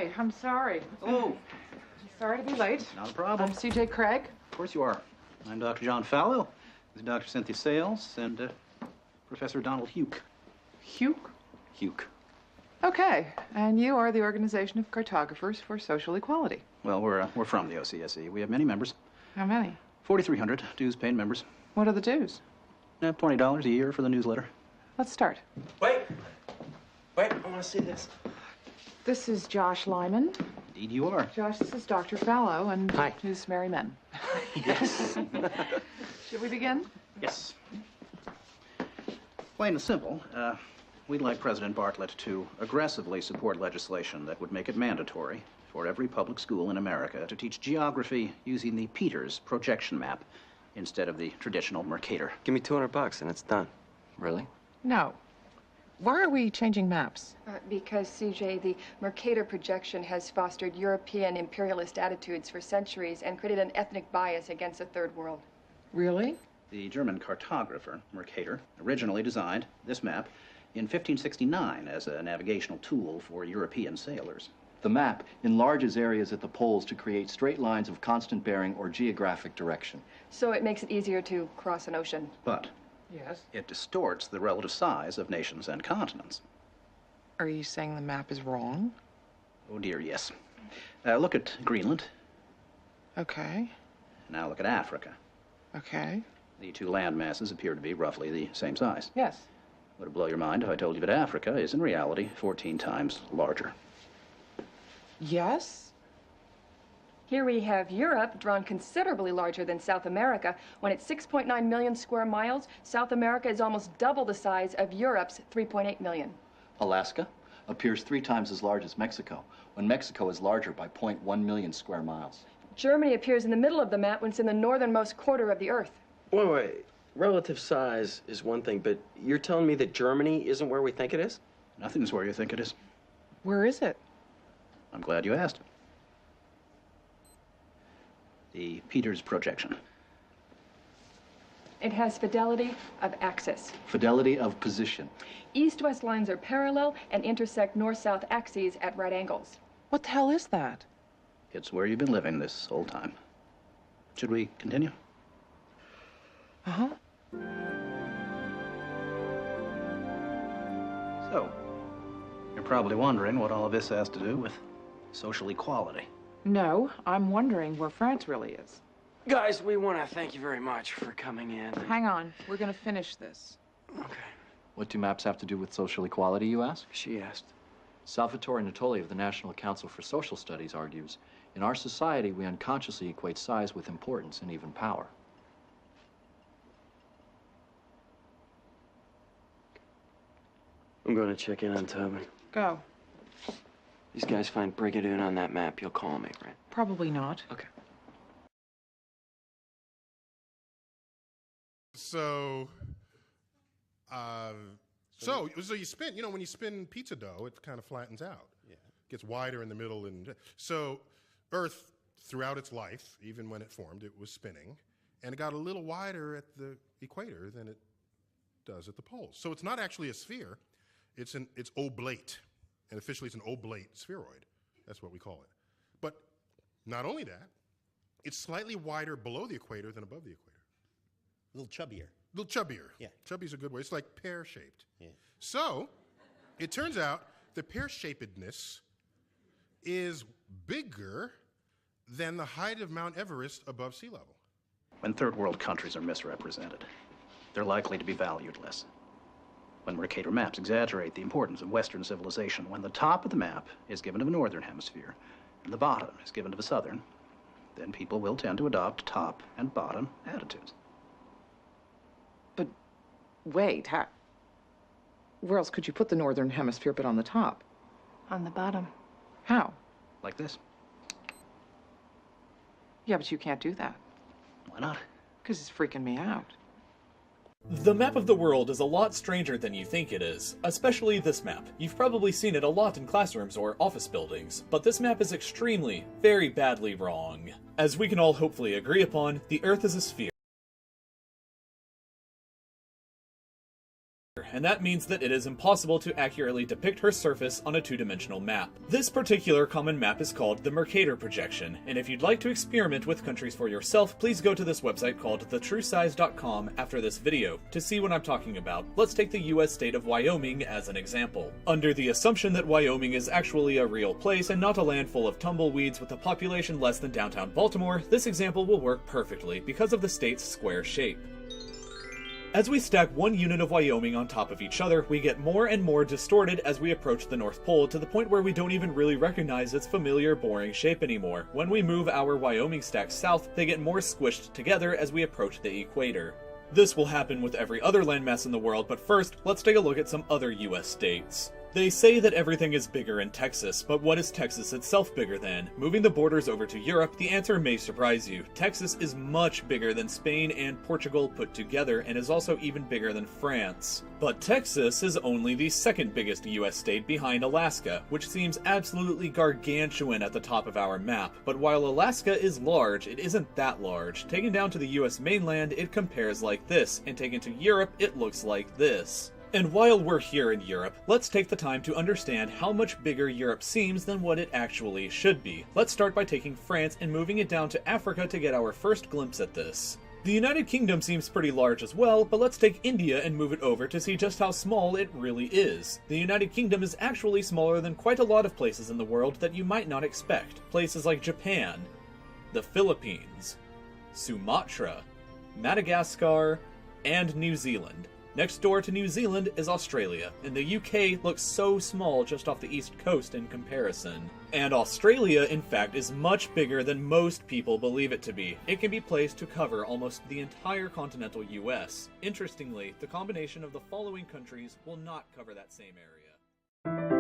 Hi, I'm sorry. Oh. Sorry to be late. Not a problem. I'm C.J. Craig. Of course you are. I'm Dr. John Fallow. This is Dr. Cynthia Sales and Professor Donald Huke. Huke? Huke. Okay, and you are the Organization of Cartographers for Social Equality. Well, we're from the OCSE. We have many members. How many? 4,300 dues-paying members. What are the dues? $20 a year for the newsletter. Let's start. Wait, I want to see this. This is Josh Lyman. Indeed you are. Josh, this is Dr. Fallow, and Hi. his merry men. Yes. Should we begin? Yes. Plain and simple, we'd like President Bartlett to aggressively support legislation that would make it mandatory for every public school in America to teach geography using the Peters projection map instead of the traditional Mercator. Give me $200 and it's done. Really? No. Why are we changing maps? Because, CJ, the Mercator projection has fostered European imperialist attitudes for centuries and created an ethnic bias against the Third World. Really? The German cartographer, Mercator, originally designed this map in 1569 as a navigational tool for European sailors. The map enlarges areas at the poles to create straight lines of constant bearing or geographic direction. So it makes it easier to cross an ocean. But Yes. it distorts the relative size of nations and continents. Are you saying the map is wrong? Oh dear, yes. Look at Greenland. Okay. Now look at Africa. Okay. The two land masses appear to be roughly the same size. Yes. Would it blow your mind if I told you that Africa is in reality 14 times larger? Yes? Here we have Europe, drawn considerably larger than South America. When it's 6.9 million square miles, South America is almost double the size of Europe's 3.8 million. Alaska appears 3 times as large as Mexico, when Mexico is larger by 0.1 million square miles. Germany appears in the middle of the map when it's in the northernmost quarter of the Earth. Wait. Relative size is one thing, but you're telling me that Germany isn't where we think it is? Nothing's where you think it is. Where is it? I'm glad you asked. The Peters projection. It has fidelity of axis. Fidelity of position. East-west lines are parallel and intersect north-south axes at right angles. What the hell is that? It's where you've been living this whole time. Should we continue? Uh-huh. So, you're probably wondering what all of this has to do with social equality. No, I'm wondering where France really is. Guys, we want to thank you very much for coming in. Hang on, we're gonna finish this. Okay. What do maps have to do with social equality, you ask? She asked. Salvatore Natoli of the National Council for Social Studies argues, in our society, we unconsciously equate size with importance and even power. I'm going to check in on Tobin. Go. These guys find Brigadoon on that map. You'll call me, right? Probably not. Okay. So you spin, when you spin pizza dough, it kind of flattens out. Yeah. Gets wider in the middle. And so Earth, throughout its life, even when it formed, it was spinning. And it got a little wider at the equator than it does at the poles. So it's not actually a sphere. It's oblate. And officially it's an oblate spheroid. That's what we call it. But not only that, it's slightly wider below the equator than above the equator. A little chubbier. A little chubbier. Yeah. Chubby's a good word. It's like pear-shaped. Yeah. So, it turns out the pear-shapedness is bigger than the height of Mount Everest above sea level. When third world countries are misrepresented, they're likely to be valued less. When Mercator maps exaggerate the importance of Western civilization, when the top of the map is given to the Northern Hemisphere and the bottom is given to the Southern, then people will tend to adopt top and bottom attitudes. But wait, where else could you put the Northern Hemisphere but on the top? On the bottom. How? Like this. Yeah, but you can't do that. Why not? Because it's freaking me out. The map of the world is a lot stranger than you think it is, especially this map. You've probably seen it a lot in classrooms or office buildings, but this map is extremely, very badly wrong. As we can all hopefully agree upon, the Earth is a sphere. and that means that it is impossible to accurately depict her surface on a two-dimensional map. This particular common map is called the Mercator projection, and if you'd like to experiment with countries for yourself, please go to this website called thetruesize.com after this video to see what I'm talking about. Let's take the US state of Wyoming as an example. Under the assumption that Wyoming is actually a real place and not a land full of tumbleweeds with a population less than downtown Baltimore, this example will work perfectly because of the state's square shape. As we stack one unit of Wyoming on top of each other, we get more and more distorted as we approach the North Pole to the point where we don't even really recognize its familiar, boring shape anymore. When we move our Wyoming stacks south, they get more squished together as we approach the equator. This will happen with every other landmass in the world, but first, let's take a look at some other US states. They say that everything is bigger in Texas, but what is Texas itself bigger than? Moving the borders over to Europe, the answer may surprise you. Texas is much bigger than Spain and Portugal put together, and is also even bigger than France. But Texas is only the second biggest US state behind Alaska, which seems absolutely gargantuan at the top of our map. But while Alaska is large, it isn't that large. Taken down to the US mainland, it compares like this, and taken to Europe, it looks like this. And while we're here in Europe, let's take the time to understand how much bigger Europe seems than what it actually should be. Let's start by taking France and moving it down to Africa to get our first glimpse at this. The United Kingdom seems pretty large as well, but let's take India and move it over to see just how small it really is. The United Kingdom is actually smaller than quite a lot of places in the world that you might not expect. Places like Japan, the Philippines, Sumatra, Madagascar, and New Zealand. Next door to New Zealand is Australia, and the UK looks so small just off the east coast in comparison. And Australia, in fact, is much bigger than most people believe it to be. It can be placed to cover almost the entire continental US. Interestingly, the combination of the following countries will not cover that same area.